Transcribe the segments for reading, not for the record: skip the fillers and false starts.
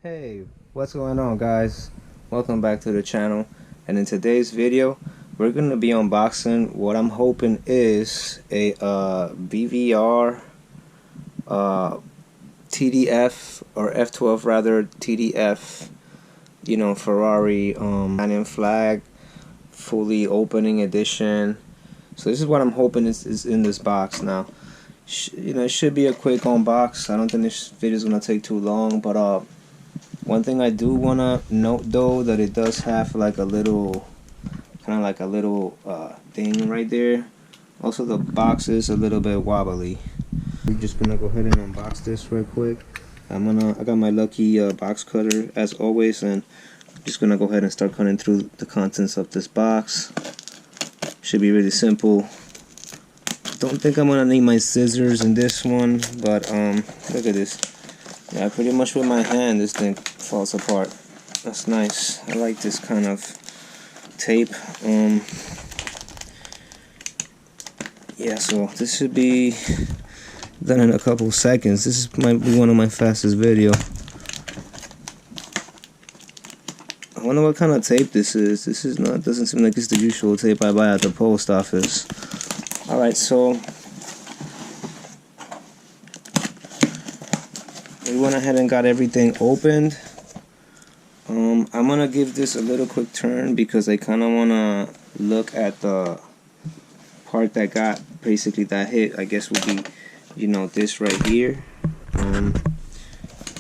Hey, what's going on, guys? Welcome back to the channel, and in today's video we're going to be unboxing what I'm hoping is a BBR TDF, or F12 rather, TDF, Ferrari Italian flag fully opening edition. So this is what I'm hoping is in this box. Now it should be a quick unbox. I don't think this video is going to take too long, but one thing I do want to note though, that it does have like a little thing right there. Also the box is a little bit wobbly. We're just gonna go ahead and unbox this real quick. I got my lucky box cutter as always, and I'm just gonna go ahead and start cutting through the contents of this box. Should be really simple. Don't think I'm gonna need my scissors in this one, but look at this. Yeah, pretty much with my hand this thing falls apart. That's nice. I like this kind of tape. Yeah, so this should be done in a couple seconds. This might be one of my fastest video. I wonder what kind of tape this is. Doesn't seem like it's the usual tape I buy at the post office. Alright, so we went ahead and got everything opened. I'm gonna give this a little quick turn because I kind of want to look at the part that got that hit. I guess would be, this right here,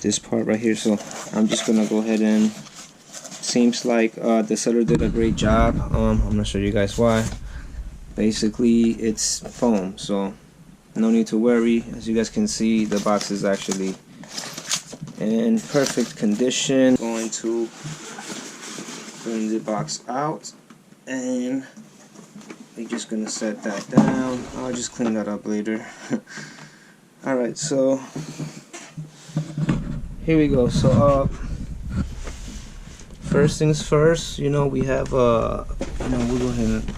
this part right here. So I'm just gonna go ahead and, seems like the seller did a great job. I'm gonna show you guys why. Basically it's foam, so no need to worry. As you guys can see, the box is actually in perfect condition. Going to bring the box out, and we're just gonna set that down. I'll just clean that up later. Alright, so here we go. So first things first, we have we'll go ahead and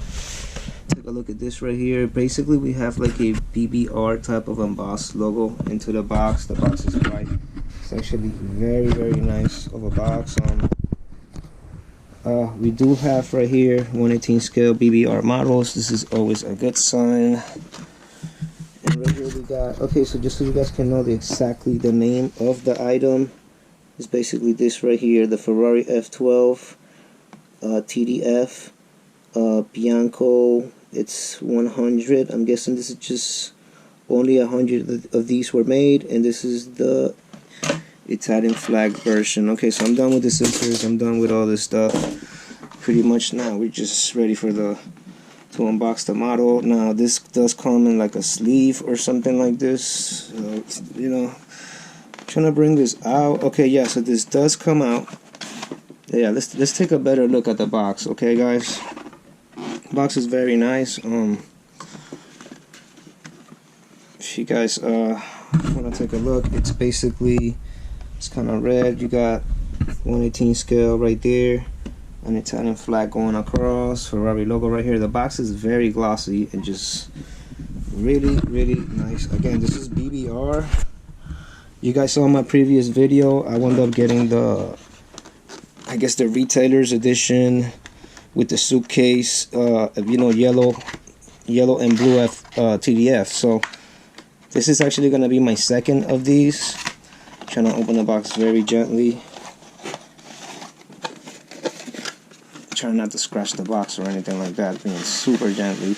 take a look at this right here. Basically we have like a BBR type of embossed logo into the box. The box is white. It's actually very nice of a box. We do have right here 1/18 scale BBR models. This is always a good sign. And right here we got, okay, so just so you guys can know exactly the name of the item, is basically this right here, the Ferrari F12 TDF Bianco. It's 100. I'm guessing this is just only 100 of these were made, and this is the Italian flag version. Okay, so I'm done with the scissors. I'm done with all this stuff. Pretty much now we're just ready for to unbox the model. Now this does come in like a sleeve or something like this. Trying to bring this out. Okay, yeah. So this does come out. Yeah, let's take a better look at the box. Okay, guys. Box is very nice. If you guys want to take a look, it's basically, it's kind of red. You got 1/18 scale right there, an Italian flag going across, Ferrari logo right here. The box is very glossy and just really nice. Again, this is BBR. You guys saw my previous video. I wound up getting the retailer's edition with the suitcase, yellow and blue TDF. So this is actually going to be my second of these. Trying to open the box very gently. Trying not to scratch the box or anything like that. Being super gently.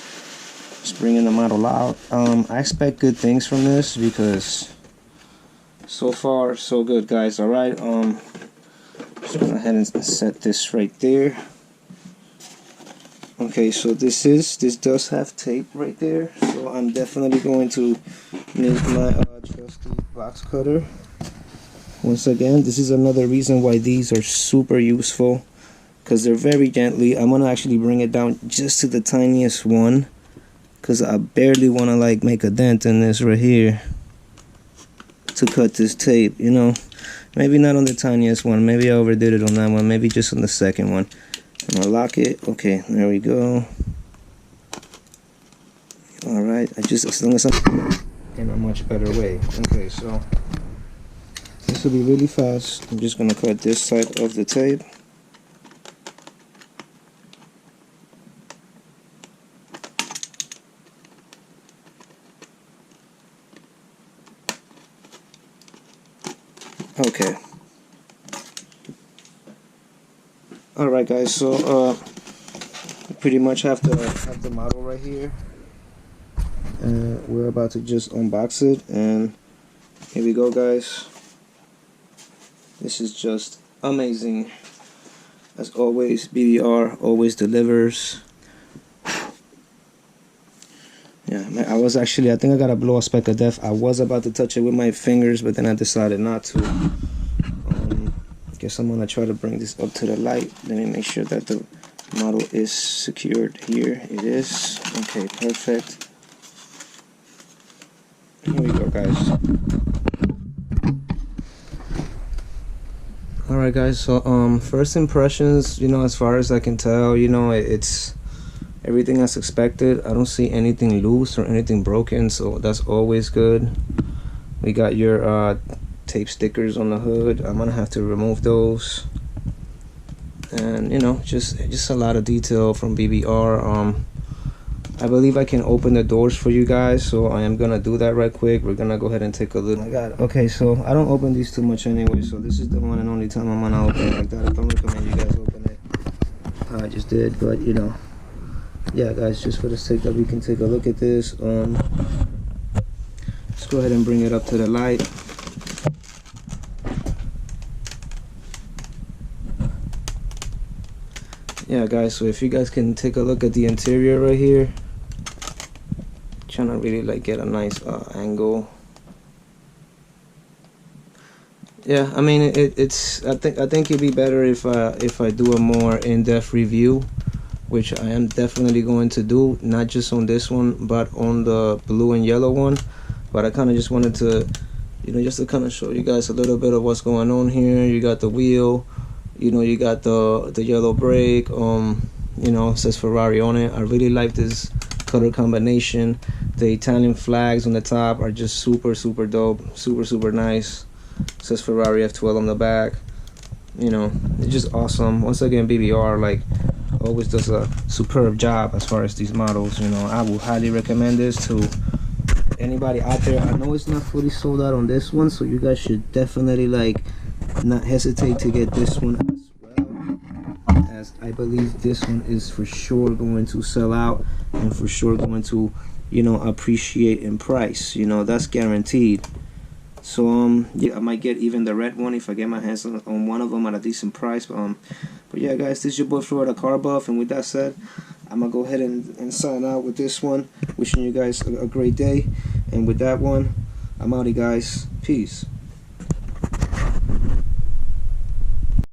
Just bringing the model out. I expect good things from this because so far so good, guys. Alright, just go ahead and set this right there. Okay, so this does have tape right there, so I'm definitely going to need my trusty box cutter. Once again, this is another reason why these are super useful, because they're very gently. I'm gonna actually bring it down just to the tiniest one, because I barely want to like make a dent in this right here to cut this tape. Maybe not on the tiniest one, maybe I overdid it on that one, maybe just on the second one. I'm gonna lock it. Okay, there we go. Alright, as long as I'm in a much better way. Okay, so This will be really fast. I'm just gonna cut this side of the tape. Okay. Alright guys, so pretty much have the model right here. And we're about to just unbox it, and here we go guys. This is just amazing. As always, BBR always delivers. Yeah, I was actually, I think I gotta blow a speck of death. I was about to touch it with my fingers, but then I decided not to. Guess I'm gonna try to bring this up to the light. Let me make sure that the model is secured here. It is. Okay, perfect. Here we go, guys. Alright guys, so first impressions, you know, as far as I can tell, you know, it's everything as expected. I don't see anything loose or anything broken, so that's always good. We got your tape stickers on the hood. I'm gonna have to remove those. And you know, just a lot of detail from BBR. I believe I can open the doors for you guys, so I am gonna do that right quick. We're gonna go ahead and take a look. Okay, so I don't open these too much anyway, so this is the one and only time I'm gonna open it like that. I don't recommend you guys open it how I just did, but you know, yeah guys, just for the sake that we can take a look at this, let's go ahead and bring it up to the light. Yeah guys, so if you guys can take a look at the interior right here, trying to really like get a nice angle. Yeah, I mean it's I think it'd be better if I do a more in-depth review, which I am definitely going to do, not just on this one but on the blue and yellow one. But I kind of just wanted to, you know, just to kind of show you guys a little bit of what's going on here. You got the wheel, you know, you got the yellow brake, you know, it says Ferrari on it. I really like this color combination. The Italian flags on the top are just super dope, super nice. It says Ferrari F12 on the back. You know, it's just awesome. Once again, BBR like always does a superb job as far as these models. You know, I would highly recommend this to anybody out there. I know it's not fully sold out on this one, so you guys should definitely like not hesitate to get this one as well, as I believe this one is for sure going to sell out and for sure going to, you know, appreciate in price. You know, that's guaranteed. So yeah, I might get even the red one if I get my hands on one of them at a decent price. But yeah guys, this is your boy Florida Car Buff, and with that said, I'm gonna go ahead and sign out with this one. Wishing you guys a great day, and with that one, I'm outie guys. Peace.